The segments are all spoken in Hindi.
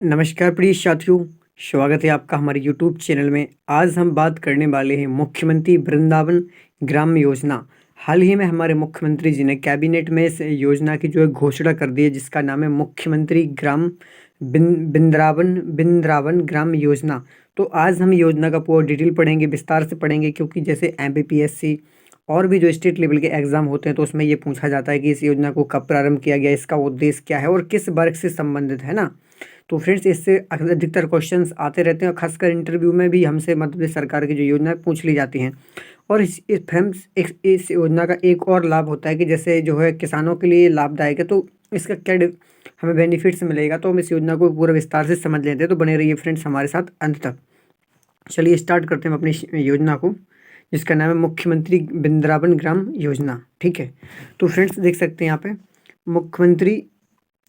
नमस्कार प्रिय साथियों, स्वागत है आपका हमारे यूट्यूब चैनल में। आज हम बात करने वाले हैं मुख्यमंत्री वृंदावन ग्राम योजना। हाल ही में हमारे मुख्यमंत्री जी ने कैबिनेट में इस योजना की जो है घोषणा कर दी है, जिसका नाम है मुख्यमंत्री ग्राम बिंद्रावन ग्राम योजना। तो आज हम योजना का पूरा डिटेल पढ़ेंगे, विस्तार से पढ़ेंगे, क्योंकि जैसे MPPSC और भी जो स्टेट लेवल के एग्जाम होते हैं तो उसमें ये पूछा जाता है कि इस योजना को कब प्रारंभ किया गया, इसका उद्देश्य क्या है और किस वर्ग से संबंधित है ना। तो फ्रेंड्स, इससे अधिकतर क्वेश्चंस आते रहते हैं और खासकर इंटरव्यू में भी हमसे मध्य प्रदेश सरकार की जो योजना है पूछ ली जाती हैं। और इस फ्रेंड्स इस योजना का एक और लाभ होता है कि जैसे जो है किसानों के लिए लाभदायक है, तो इसका क्या हमें बेनिफिट्स मिलेगा, तो हम इस योजना को पूरा विस्तार से समझ लेते हैं। तो बने रहिए फ्रेंड्स हमारे साथ अंत तक। चलिए स्टार्ट करते हैं अपनी योजना को, जिसका नाम है मुख्यमंत्री वृंदावन ग्राम योजना। ठीक है, तो फ्रेंड्स देख सकते हैं यहाँ पे मुख्यमंत्री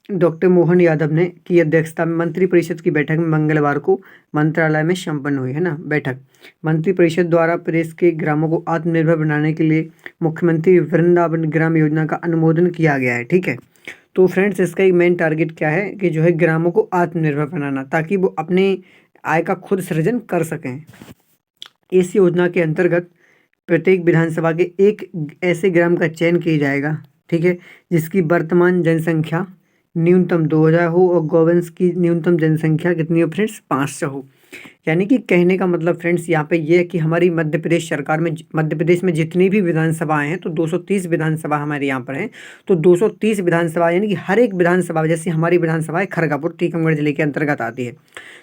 डॉक्टर मोहन यादव ने की अध्यक्षता में मंत्रिपरिषद की बैठक में मंगलवार को मंत्रालय में संपन्न हुई है ना बैठक। मंत्रिपरिषद द्वारा प्रदेश के ग्रामों को आत्मनिर्भर बनाने के लिए मुख्यमंत्री वृंदावन ग्राम योजना का अनुमोदन किया गया है। ठीक है, तो फ्रेंड्स इसका एक मेन टारगेट क्या है कि जो है ग्रामों को आत्मनिर्भर बनाना, ताकि वो अपने आय का खुद सृजन कर सकें। इस योजना के अंतर्गत प्रत्येक विधानसभा के एक ऐसे ग्राम का चयन किया जाएगा, ठीक है, जिसकी वर्तमान जनसंख्या न्यूनतम 2000 हो और गौवंश की न्यूनतम जनसंख्या कितनी हो फ्रेंड्स, 500 हो। यानी कि कहने का मतलब फ्रेंड्स यहाँ पे ये है कि हमारी मध्य प्रदेश सरकार में, मध्य प्रदेश में जितनी भी विधानसभाएं हैं, तो 230 विधानसभा हमारे यहाँ पर हैं। तो 230 विधानसभा यानी कि हर एक विधानसभा, जैसे हमारी विधानसभा है खड़गपुर, टीकमगढ़ जिले के अंतर्गत आती है,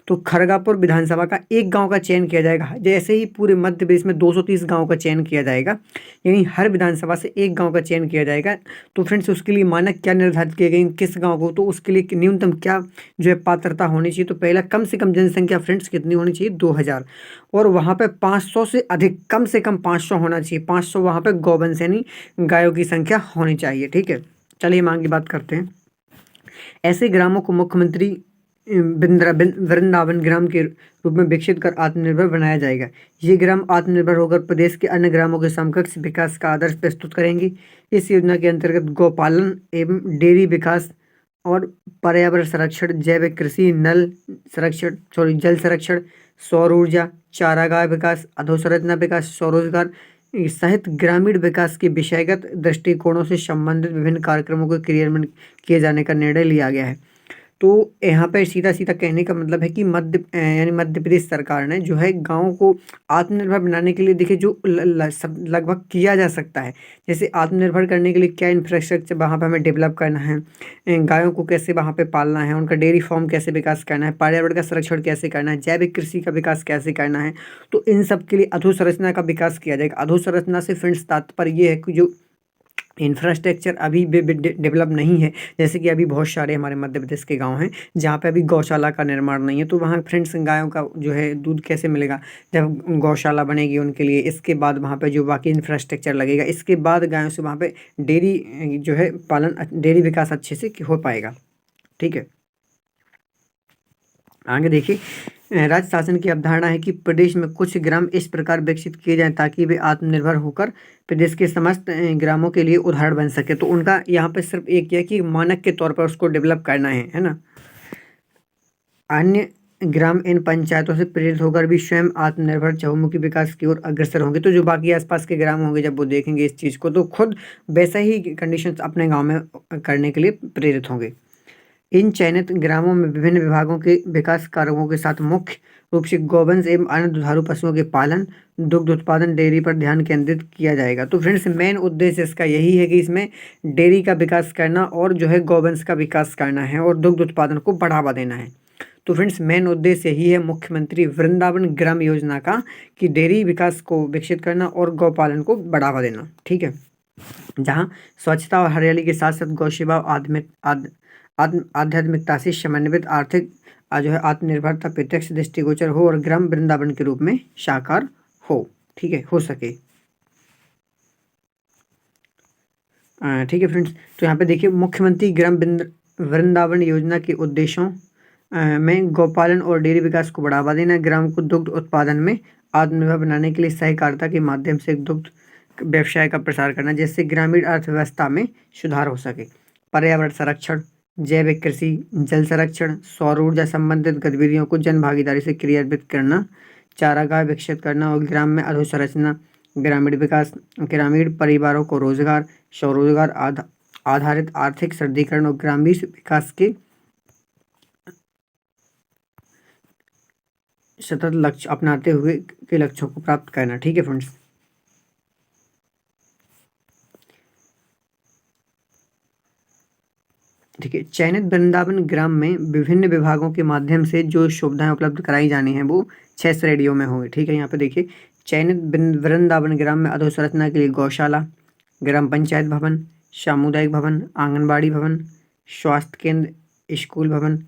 तो खड़गपुर विधानसभा का एक गांव का चयन किया जाएगा। जैसे ही पूरे मध्य प्रदेश में 230 गांव का चयन किया जाएगा, यानी हर विधानसभा से एक गांव का चयन किया जाएगा। तो फ्रेंड्स उसके लिए मानक क्या निर्धारित किए गए, किस गांव को, तो उसके लिए न्यूनतम क्या जो है पात्रता होनी चाहिए। तो पहला, कम से कम जनसंख्या फ्रेंड्स कितनी होनी चाहिए, 2000, और वहाँ पे 500 से अधिक, कम से कम 500 होना चाहिए। 500 वहाँ पे गौवंश यानी गायों की संख्या होनी चाहिए। ठीक है, चलिए हम आगे बात करते हैं। ऐसे ग्रामों को मुख्यमंत्री वृंदावन ग्राम के रूप में विकसित कर आत्मनिर्भर बनाया जाएगा। ये ग्राम आत्मनिर्भर होकर प्रदेश के अन्य ग्रामों के समकक्ष विकास का आदर्श प्रस्तुत करेंगे। इस योजना के अंतर्गत गौपालन एवं डेयरी विकास और पर्यावरण संरक्षण, जैविक कृषि, जल संरक्षण, सौर ऊर्जा, चारागाह विकास, अधोसंरचना विकास, स्वरोजगार सहित ग्रामीण विकास के विषयगत दृष्टिकोणों से संबंधित विभिन्न कार्यक्रमों के क्रियान्वयन किए जाने का निर्णय लिया गया है। तो यहाँ पे सीधा सीधा कहने का मतलब है कि यानी मध्य प्रदेश सरकार ने जो है गाँव को आत्मनिर्भर बनाने के लिए, देखिए जो लगभग किया जा सकता है। जैसे आत्मनिर्भर करने के लिए क्या इंफ्रास्ट्रक्चर वहाँ पे हमें डेवलप करना है, गायों को कैसे वहाँ पे पालना है, उनका डेयरी फार्म कैसे विकास करना है, पर्यावरण का संरक्षण कैसे करना है, जैविक कृषि का विकास कैसे करना है, तो इन सब के लिए अधोसंरचना का विकास किया जाएगा। अधोसंरचना से फ्रेंड्स तात्पर्य ये है कि जो इंफ्रास्ट्रक्चर अभी भी डेवलप नहीं है, जैसे कि अभी बहुत सारे हमारे मध्य प्रदेश के गांव हैं जहाँ पे अभी गौशाला का निर्माण नहीं है, तो वहाँ फ्रेंड्स गायों का जो है दूध कैसे मिलेगा, जब गौशाला बनेगी उनके लिए, इसके बाद वहाँ पे जो बाकी इंफ्रास्ट्रक्चर लगेगा, इसके बाद गायों से वहाँ पे डेयरी जो है पालन, डेयरी विकास अच्छे से हो पाएगा। ठीक है, आगे देखिए। राज्य शासन की अवधारणा है कि प्रदेश में कुछ ग्राम इस प्रकार विकसित किए जाएं ताकि वे आत्मनिर्भर होकर प्रदेश के समस्त ग्रामों के लिए उदाहरण बन सके। तो उनका यहाँ पे सिर्फ एक है कि मानक के तौर पर उसको डेवलप करना है ना। अन्य ग्राम इन पंचायतों से प्रेरित होकर भी स्वयं आत्मनिर्भर चहुमुखी विकास की ओर अग्रसर होंगे। तो जो बाकी आसपास के ग्राम होंगे, जब वो देखेंगे इस चीज़ को, तो खुद वैसा ही कंडीशंस अपने गाँव में करने के लिए प्रेरित होंगे। इन चयनित ग्रामों में विभिन्न विभागों के विकास कार्यों के साथ मुख्य रूप से गौवंश एवं अन्य दुधारू पशुओं के पालन, दुग्ध उत्पादन, डेयरी पर ध्यान केंद्रित किया जाएगा। तो फ्रेंड्स मेन उद्देश्य इसका यही है कि इसमें डेयरी का विकास करना और जो है गौवंश का विकास करना है और दुग्ध उत्पादन को बढ़ावा देना है। तो फ्रेंड्स मेन उद्देश्य यही है मुख्यमंत्री वृंदावन ग्राम योजना का, कि डेयरी विकास को विकसित करना और गौपालन को बढ़ावा देना। ठीक है, जहाँ स्वच्छता और हरियाली के साथ साथ गौसेवा आध्यात्मिकता से समन्वित आर्थिक जो है आत्मनिर्भरता प्रत्यक्ष दृष्टिगोचर हो और ग्राम वृंदावन के रूप में साकार हो। ठीक है, हो सके। ठीक है फ्रेंड्स, तो यहाँ पे देखिए मुख्यमंत्री ग्राम वृंदावन योजना के उद्देश्यों में गौपालन और डेयरी विकास को बढ़ावा देना, ग्राम को दुग्ध उत्पादन में आत्मनिर्भर बनाने के लिए सहकारिता के माध्यम से दुग्ध व्यवसाय का प्रसार करना, जिससे ग्रामीण अर्थव्यवस्था में सुधार हो सके, पर्यावरण संरक्षण, जैविक कृषि, जल संरक्षण, सौर ऊर्जा संबंधित गतिविधियों को जन भागीदारी से क्रियान्वित करना, चारागाह विकसित करना और ग्राम में अधोसंरचना, ग्रामीण विकास, ग्रामीण परिवारों को रोजगार, स्वरोजगार आधारित आर्थिक सुदृढ़ीकरण और ग्रामीण विकास के सतत लक्ष्य अपनाते हुए के लक्ष्यों को प्राप्त करना। ठीक है फ्रेंड्स। ठीक है, चयनित वृंदावन ग्राम में विभिन्न विभागों के माध्यम से जो सुविधाएं उपलब्ध कराई जानी है वो 6 श्रेणियों में होंगी। ठीक है, यहाँ पे देखिए, चयनित वृंदावन ग्राम में अधोसंरचना के लिए गौशाला, ग्राम पंचायत भवन, सामुदायिक भवन, आंगनबाड़ी भवन, स्वास्थ्य केंद्र, स्कूल भवन,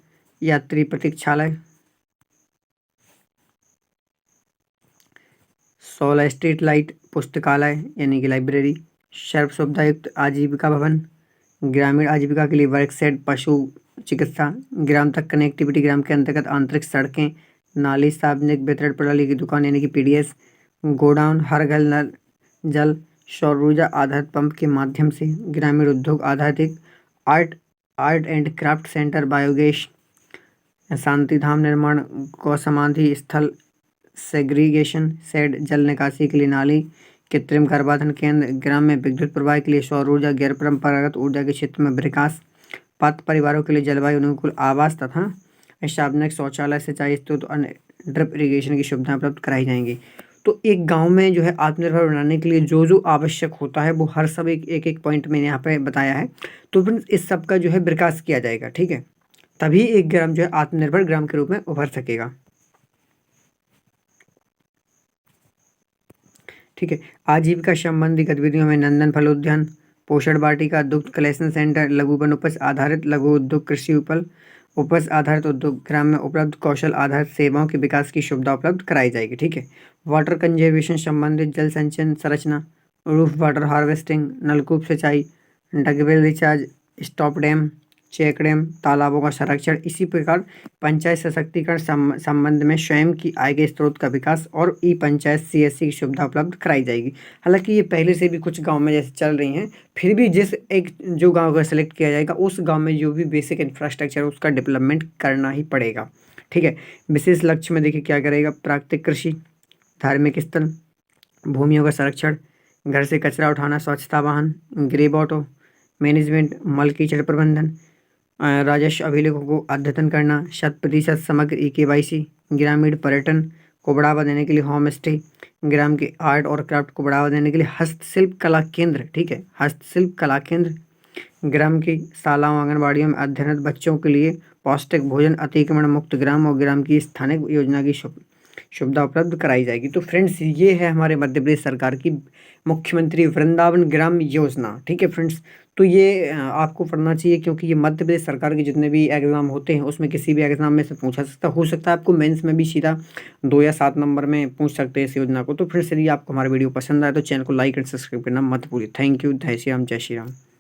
यात्री प्रतीक्षालय, 16 स्ट्रीट लाइट, पुस्तकालय यानी कि लाइब्रेरी, सर्व सुविधायुक्त आजीविका भवन, ग्रामीण आजीविका के लिए वर्कशेड, पशु चिकित्सा, ग्राम तक कनेक्टिविटी, ग्राम के अंतर्गत आंतरिक सड़कें, नाली, सार्वजनिक वितरण प्रणाली की दुकान यानी कि पीडीएस, गोडाउन, हर घर नल जल, सौर ऊर्जा आधारित पंप के माध्यम से, ग्रामीण उद्योग आधारित art and craft centre, biogas, शांति धाम निर्माण, गौ समाधि स्थल, सेग्रीगेशन शेड, जल निकासी के लिए नाली, कृत्रिम गर्भाधान केंद्र, ग्राम में विद्युत प्रवाह के लिए सौर ऊर्जा, गैर परंपरागत ऊर्जा के क्षेत्र में विकास, पात्र परिवारों के लिए जलवायु अनुकूल आवास तथा सार्वजनिक शौचालय, सिंचाई स्रोत, अन्य ड्रिप इरिगेशन की सुविधाएं उपलब्ध कराई जाएंगी। तो एक गांव में जो है आत्मनिर्भर बनाने के लिए जो जो आवश्यक होता है वो हर सब एक पॉइंट मैंने यहाँ पे बताया है। तो फ्रेंड्स इस सब का जो है विकास किया जाएगा। ठीक है, तभी एक ग्राम जो है आत्मनिर्भर ग्राम के रूप में उभर सकेगा। ठीक है, आजीविका संबंधी गतिविधियों में नंदन फल उद्यान, पोषण वाटिका, दुग्ध कलेक्शन सेंटर, लघु वन उपज आधारित लघु उद्योग, कृषि उपज आधारित उद्योग, ग्राम में उपलब्ध कौशल आधारित सेवाओं के विकास की सुविधा उपलब्ध कराई जाएगी। ठीक है, वाटर कंजर्वेशन संबंधित जल संचयन संरचना, रूफ वाटर हार्वेस्टिंग, नलकूप सिंचाई, dug well recharge, stop dam, check dam, तालाबों का संरक्षण, इसी प्रकार पंचायत सशक्तिकरण संबंध में स्वयं की आय के स्रोत का विकास और ई पंचायत सीएससी की सुविधा उपलब्ध कराई जाएगी। हालांकि ये पहले से भी कुछ गांव में जैसे चल रही हैं, फिर भी जिस एक जो गांव का सिलेक्ट किया जाएगा उस गांव में जो भी बेसिक इंफ्रास्ट्रक्चर उसका डेवलपमेंट करना ही पड़ेगा। ठीक है, विशेष लक्ष्य में देखिए क्या करेगा, प्राकृतिक कृषि, धार्मिक स्थल, भूमियों का संरक्षण, घर से कचरा उठाना, स्वच्छता वाहन, ग्रेब ऑटो मैनेजमेंट, मल कीचड़ प्रबंधन, राजस्व अभिलेखों को अद्यतन करना, 100% समग्र KYC, ग्रामीण पर्यटन को बढ़ावा देने के लिए होम स्टे, ग्राम के आर्ट और क्राफ्ट को बढ़ावा देने के लिए हस्तशिल्प कला केंद्र। ठीक है, हस्तशिल्प कला केंद्र, ग्राम की शालाओं आंगनबाड़ियों में अध्ययनरत बच्चों के लिए पौष्टिक भोजन, अतिक्रमण मुक्त ग्राम और ग्राम की स्थानिक योजना की सुविधा उपलब्ध कराई जाएगी। तो फ्रेंड्स ये है हमारे मध्य प्रदेश सरकार की मुख्यमंत्री वृंदावन ग्राम योजना। ठीक है फ्रेंड्स, तो ये आपको पढ़ना चाहिए क्योंकि ये मध्य प्रदेश सरकार के जितने भी एग्ज़ाम होते हैं उसमें किसी भी एग्ज़ाम में से पूछा हो सकता है आपको मेंस में भी सीधा 2 या 7 नंबर में पूछ सकते हैं इस योजना को। तो फ्रेंड्स यदि आपको हमारा वीडियो पसंद आए तो चैनल को लाइक एंड सब्सक्राइब करना मत भूलिए। Thank you. जय श्री राम, जय श्री राम।